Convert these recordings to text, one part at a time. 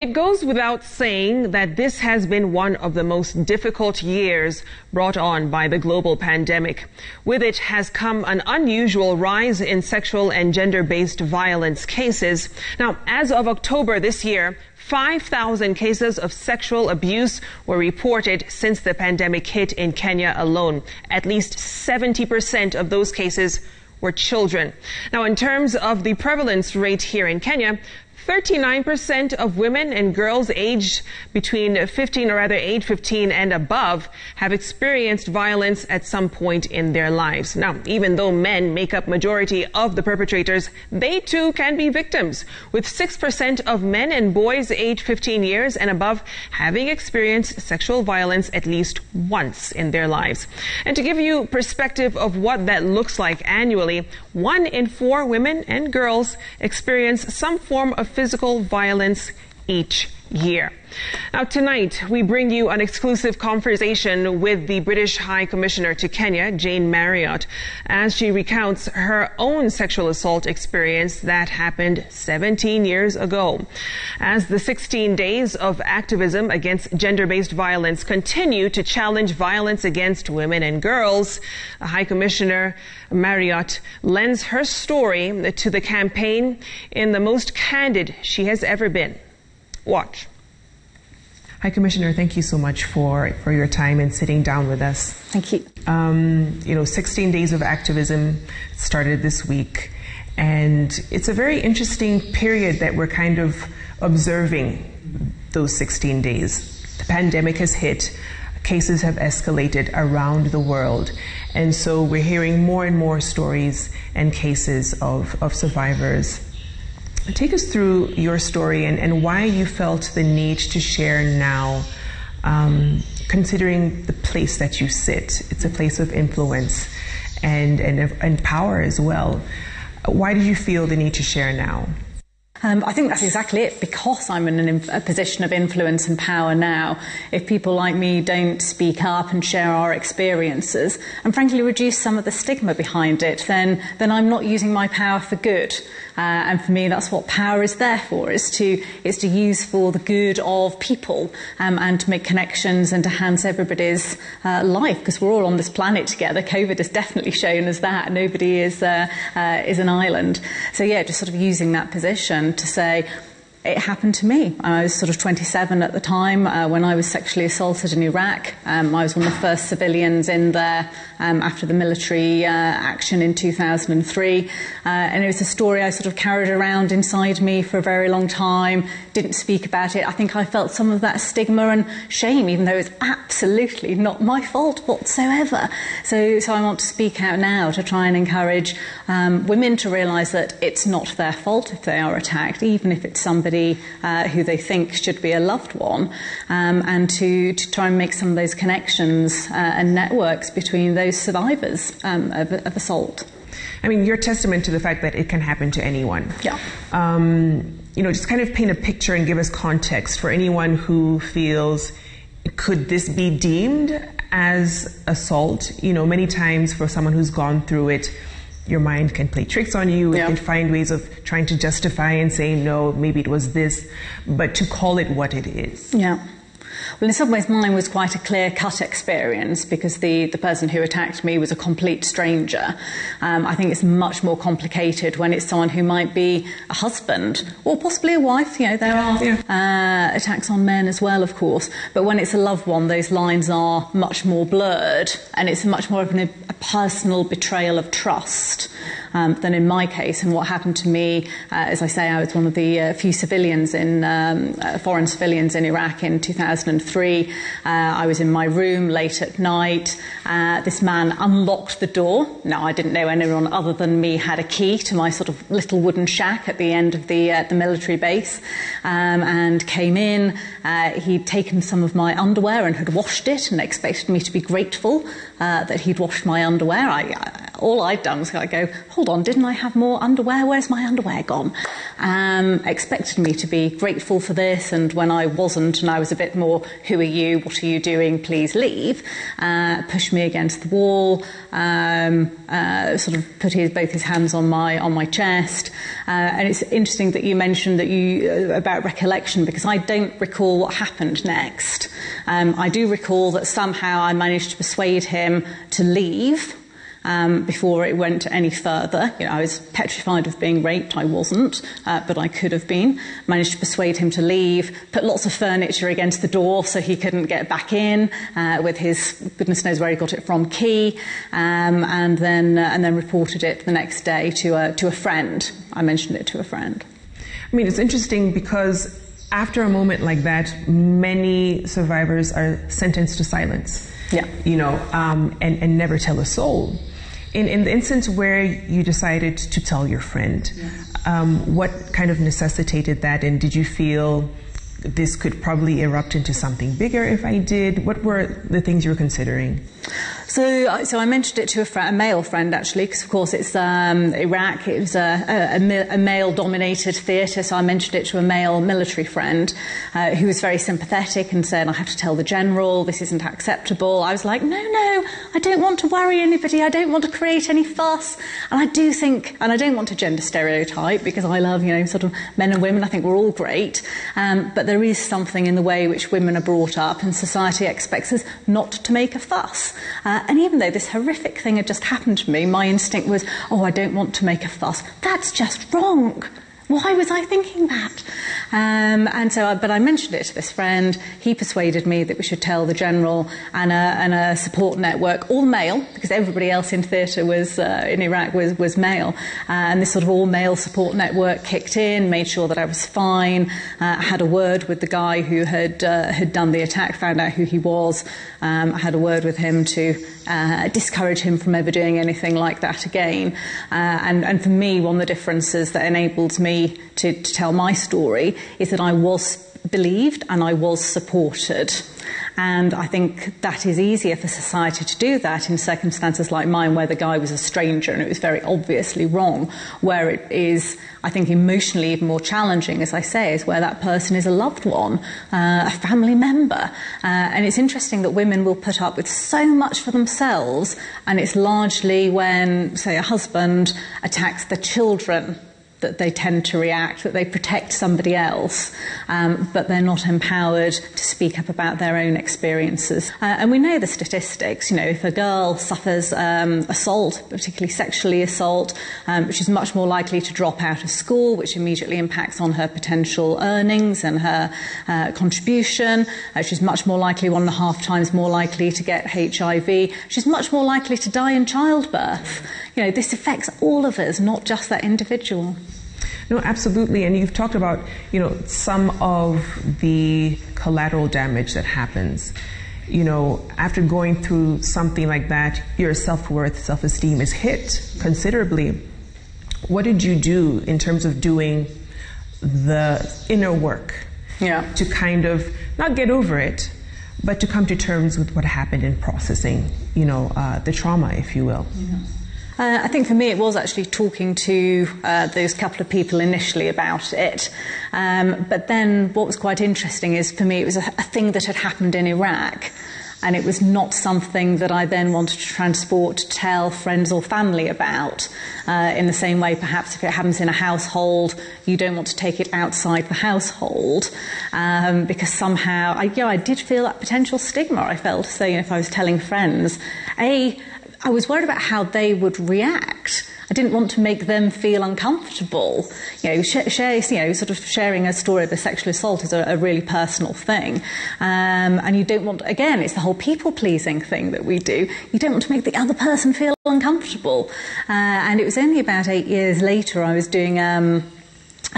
It goes without saying that this has been one of the most difficult years brought on by the global pandemic. With it has come an unusual rise in sexual and gender-based violence cases. Now, as of October this year, 5,000 cases of sexual abuse were reported since the pandemic hit in Kenya alone. At least 70% of those cases were children. Now, in terms of the prevalence rate here in Kenya, 39% of women and girls aged between age 15 and above have experienced violence at some point in their lives. Now, even though men make up majority of the perpetrators, they too can be victims, with 6% of men and boys aged 15 years and above having experienced sexual violence at least once in their lives. And to give you perspective of what that looks like annually, 1 in 4 women and girls experience some form of physical violence each year. Now, tonight, we bring you an exclusive conversation with the British High Commissioner to Kenya, Jane Marriott, as she recounts her own sexual assault experience that happened 17 years ago. As the 16 days of activism against gender-based violence continue to challenge violence against women and girls, High Commissioner Marriott lends her story to the campaign in the most candid she has ever been. Watch. High Commissioner, thank you so much for your time and sitting down with us. Thank you. 16 days of activism started this week, and it's a very interesting period that we're kind of observing those 16 days. The pandemic has hit, cases have escalated around the world, and so we're hearing more and more stories and cases of survivors. Take us through your story and why you felt the need to share now, considering the place that you sit. It's a place of influence and power as well. Why did you feel the need to share now? I think that's exactly it, because I'm in a position of influence and power now. If people like me don't speak up and share our experiences and frankly reduce some of the stigma behind it, then I'm not using my power for good. And for me, that's what power is there for, is to use for the good of people, and to make connections and to enhance everybody's life, because we're all on this planet together. COVID has definitely shown us that. Nobody is an island. So yeah, just sort of using that position to say, it happened to me. I was sort of 27 at the time when I was sexually assaulted in Iraq. I was one of the first civilians in there after the military action in 2003. And it was a story I sort of carried around inside me for a very long time, didn't speak about it. I think I felt some of that stigma and shame, even though it's absolutely not my fault whatsoever. So I want to speak out now to try and encourage women to realise that it's not their fault if they are attacked, even if it's somebody who they think should be a loved one, and to try and make some of those connections and networks between those survivors of assault. I mean, you're testament to the fact that it can happen to anyone. Yeah. Just kind of paint a picture and give us context for anyone who feels, could this be deemed as assault? Many times for someone who's gone through it, your mind can play tricks on you. It can find ways of trying to justify and say, no, maybe it was this, but to call it what it is. Yeah. Well, in some ways, mine was quite a clear-cut experience, because the person who attacked me was a complete stranger. I think it's much more complicated when it's someone who might be a husband or possibly a wife. There are attacks on men as well, of course. But when it's a loved one, those lines are much more blurred, and it's much more of a personal betrayal of trust than in my case. And what happened to me, as I say, I was one of the few civilians foreign civilians in Iraq in 2003. I was in my room late at night. This man unlocked the door. Now, I didn't know anyone other than me had a key to my sort of little wooden shack at the end of the military base, and came in. He'd taken some of my underwear and had washed it and expected me to be grateful that he'd washed my underwear. all I'd done was kind of go, hold on, didn't I have more underwear? Where's my underwear gone? Expected me to be grateful for this, and when I wasn't, and I was a bit more, who are you? What are you doing? Please leave. Pushed me against the wall, sort of put both his hands on my chest. And it's interesting that you mentioned about recollection, because I don't recall what happened next. I do recall that somehow I managed to persuade him to leave before it went any further. I was petrified of being raped. I wasn't, but I could have been. Managed to persuade him to leave, put lots of furniture against the door so he couldn't get back in with his, goodness knows where he got it from, key, and then reported it the next day to a friend. I mentioned it to a friend. I mean, it's interesting because after a moment like that, many survivors are sentenced to silence. Yeah. And never tell a soul. In the instance where you decided to tell your friend, what kind of necessitated that, and did you feel this could probably erupt into something bigger if I did? What were the things you were considering? So I mentioned it to a male friend, actually, because, of course, it's Iraq. It was a male-dominated theatre, so I mentioned it to a male military friend who was very sympathetic and said, I have to tell the general, this isn't acceptable. I was like, no, I don't want to worry anybody. I don't want to create any fuss. And I do think, and I don't want to gender stereotype, because I love, sort of men and women. I think we're all great. But there is something in the way which women are brought up, and society expects us not to make a fuss. And even though this horrific thing had just happened to me, my instinct was, I don't want to make a fuss. That's just wrong. Why was I thinking that? But I mentioned it to this friend. He persuaded me that we should tell the general and a support network, all male, because everybody else in theatre was in Iraq was male. And this sort of all-male support network kicked in, made sure that I was fine. Had a word with the guy who had done the attack, found out who he was. I had a word with him to discourage him from ever doing anything like that again. And for me, one of the differences that enabled me to tell my story is that I was believed and I was supported. And I think that is easier for society to do that in circumstances like mine, where the guy was a stranger and it was very obviously wrong, where it is, I think, emotionally even more challenging, as I say, is where that person is a loved one, a family member. And it's interesting that women will put up with so much for themselves, and it's largely when, say, a husband attacks the children that they tend to react, that they protect somebody else, but they're not empowered to speak up about their own experiences. And we know the statistics. If a girl suffers assault, particularly sexually assault, she's much more likely to drop out of school, which immediately impacts on her potential earnings and her contribution. She's much more likely, 1.5 times more likely to get HIV. She's much more likely to die in childbirth. This affects all of us, not just that individual. No, absolutely. And you've talked about, some of the collateral damage that happens. After going through something like that, your self-worth, self-esteem is hit considerably. What did you do in terms of doing the inner work to kind of not get over it, but to come to terms with what happened in processing, the trauma, if you will? Yeah. I think for me it was actually talking to those couple of people initially about it. But then what was quite interesting is, for me, it was a thing that had happened in Iraq. And it was not something that I then wanted to transport to tell friends or family about. In the same way, perhaps, if it happens in a household, you don't want to take it outside the household. Because somehow, I did feel that potential stigma. I felt, say, if I was telling friends, I was worried about how they would react. I didn't want to make them feel uncomfortable. Sort of sharing a story of a sexual assault is a really personal thing. And you don't want, again, it's the whole people-pleasing thing that we do. You don't want to make the other person feel uncomfortable. And it was only about 8 years later I was doing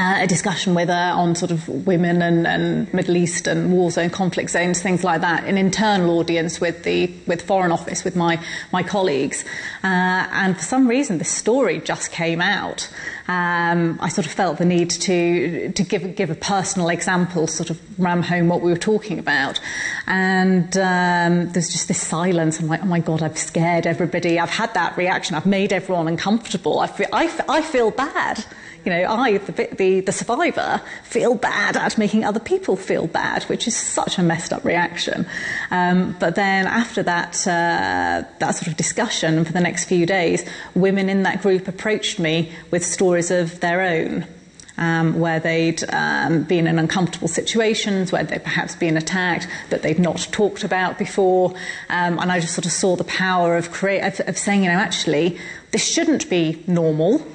a discussion with her on sort of women and Middle East and war zone, conflict zones, things like that, an internal audience with Foreign Office, with my colleagues. And for some reason, this story just came out. I sort of felt the need to give a personal example, sort of ram home what we were talking about. And there's just this silence. I'm like, oh my God, I've scared everybody. I've had that reaction. I've made everyone uncomfortable. I feel bad. You know, I, the survivor, feel bad at making other people feel bad, which is such a messed up reaction. But then after that sort of discussion for the next few days, women in that group approached me with stories of their own. Where they'd been in uncomfortable situations, where they'd perhaps been attacked, that they'd not talked about before. And I just sort of saw the power of saying, you know, actually, this shouldn't be normal,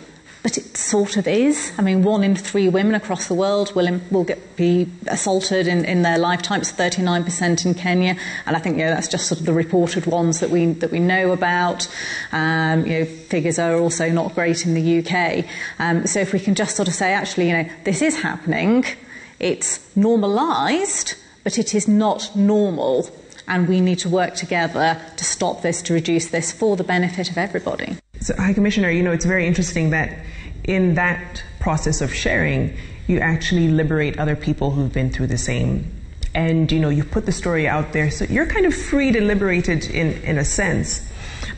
but it sort of is. I mean, 1 in 3 women across the world will be assaulted in their lifetime. It's 39% in Kenya, and I think, you know, that's just sort of the reported ones that we know about. You know, figures are also not great in the UK. So if we can just sort of say, actually, you know, this is happening, it's normalised, but it is not normal, and we need to work together to stop this, to reduce this, for the benefit of everybody. So, High Commissioner, you know, it's very interesting that in that process of sharing, you actually liberate other people who've been through the same. And, you know, you put the story out there, so you're kind of free to liberate it in a sense.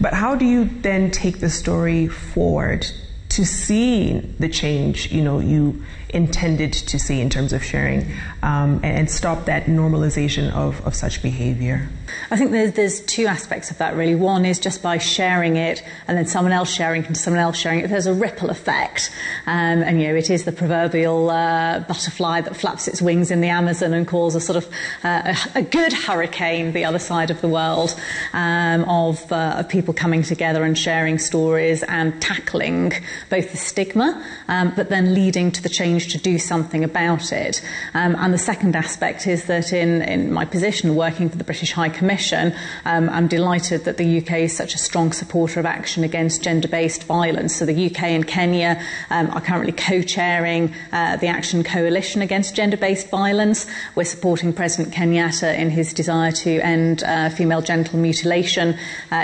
But how do you then take the story forward to see the change, you know, you intended to see in terms of sharing, and stop that normalization of such behavior? I think there's 2 aspects of that, really. One is just by sharing it, and then someone else sharing it, and someone else sharing it. There's a ripple effect. And, you know, it is the proverbial butterfly that flaps its wings in the Amazon and causes sort of a good hurricane the other side of the world, of people coming together and sharing stories and tackling both the stigma, but then leading to the change to do something about it. And the second aspect is that in my position working for the British High Commission, I'm delighted that the UK is such a strong supporter of action against gender-based violence. So the UK and Kenya are currently co-chairing the Action Coalition Against Gender-Based Violence. We're supporting President Kenyatta in his desire to end female genital mutilation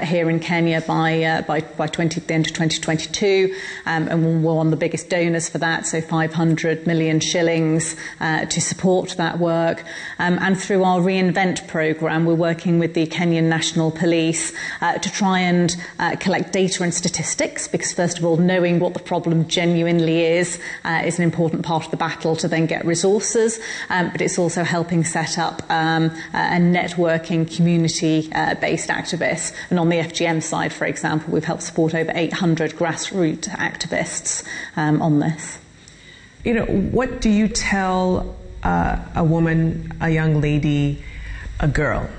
here in Kenya by the end of 2022. And we're one of the biggest donors for that, so 500 million shillings to support that work. And through our Reinvent programme, we're working with the Kenyan National Police to try and collect data and statistics, because first of all, knowing what the problem genuinely is an important part of the battle to then get resources, but it's also helping set up a networking community-based activists. And on the FGM side, for example, we've helped support over 800 grassroots activists on this. You know, what do you tell a woman, a young lady, a girl,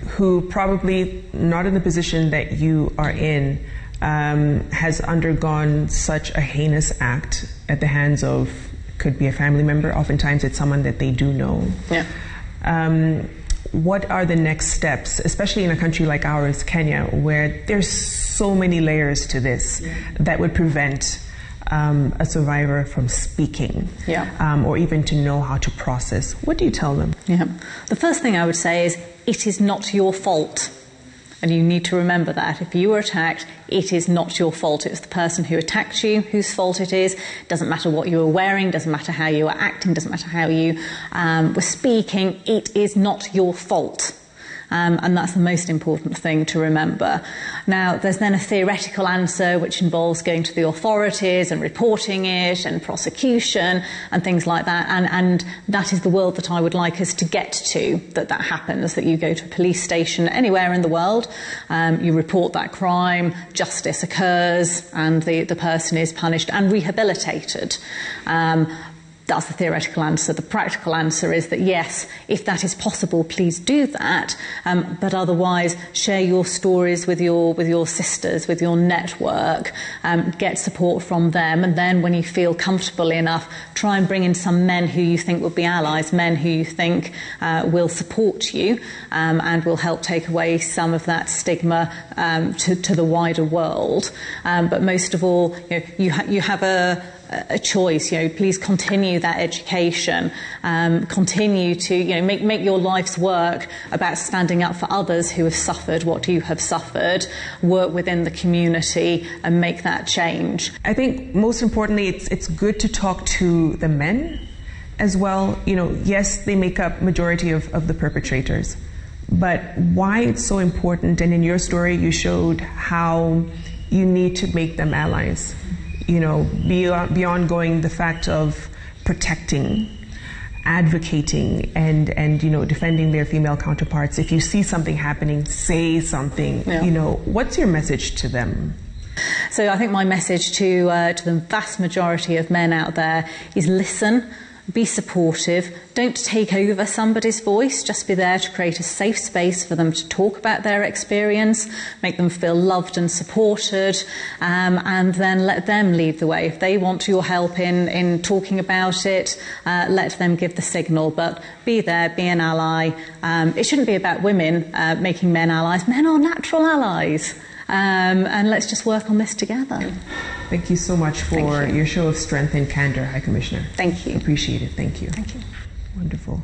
who probably not in the position that you are in, has undergone such a heinous act at the hands of, could be a family member, oftentimes it's someone that they do know. What are the next steps, especially in a country like ours, Kenya, where there's so many layers to this that would prevent a survivor from speaking, or even to know how to process? What do you tell them? The first thing I would say is, it is not your fault. And you need to remember that. If you were attacked, it is not your fault. It was the person who attacked you whose fault it is. Doesn't matter what you were wearing, doesn't matter how you were acting, doesn't matter how you were speaking. It is not your fault. And that's the most important thing to remember. Now, there's then a theoretical answer which involves going to the authorities and reporting it and prosecution and things like that. And that is the world that I would like us to get to, that happens, that you go to a police station anywhere in the world, you report that crime, justice occurs, and the person is punished and rehabilitated. That's the theoretical answer. The practical answer is that, yes, if that is possible, please do that. But otherwise, share your stories with your sisters, with your network. Get support from them. And then when you feel comfortable enough, try and bring in some men who you think will be allies, men who you think will support you and will help take away some of that stigma to the wider world. But most of all, you have a choice. Please continue that education. Continue to make your life's work about standing up for others who have suffered what you have suffered. Work within the community and make that change. I think most importantly, it's good to talk to the men as well. Yes, they make up majority of the perpetrators, but why it's so important, and in your story you showed how you need to make them allies, beyond going the fact of protecting, advocating, and defending their female counterparts. If you see something happening, say something. Yeah. What's your message to them? So I think my message to the vast majority of men out there is listen. Be supportive. Don't take over somebody's voice. Just be there to create a safe space for them to talk about their experience, make them feel loved and supported, and then let them lead the way. If they want your help in talking about it, let them give the signal. But be there, be an ally. It shouldn't be about women making men allies. Men are natural allies. And let's just work on this together. Thank you so much for your show of strength and candor, High Commissioner. Thank you. Appreciate it. Thank you. Thank you. Wonderful.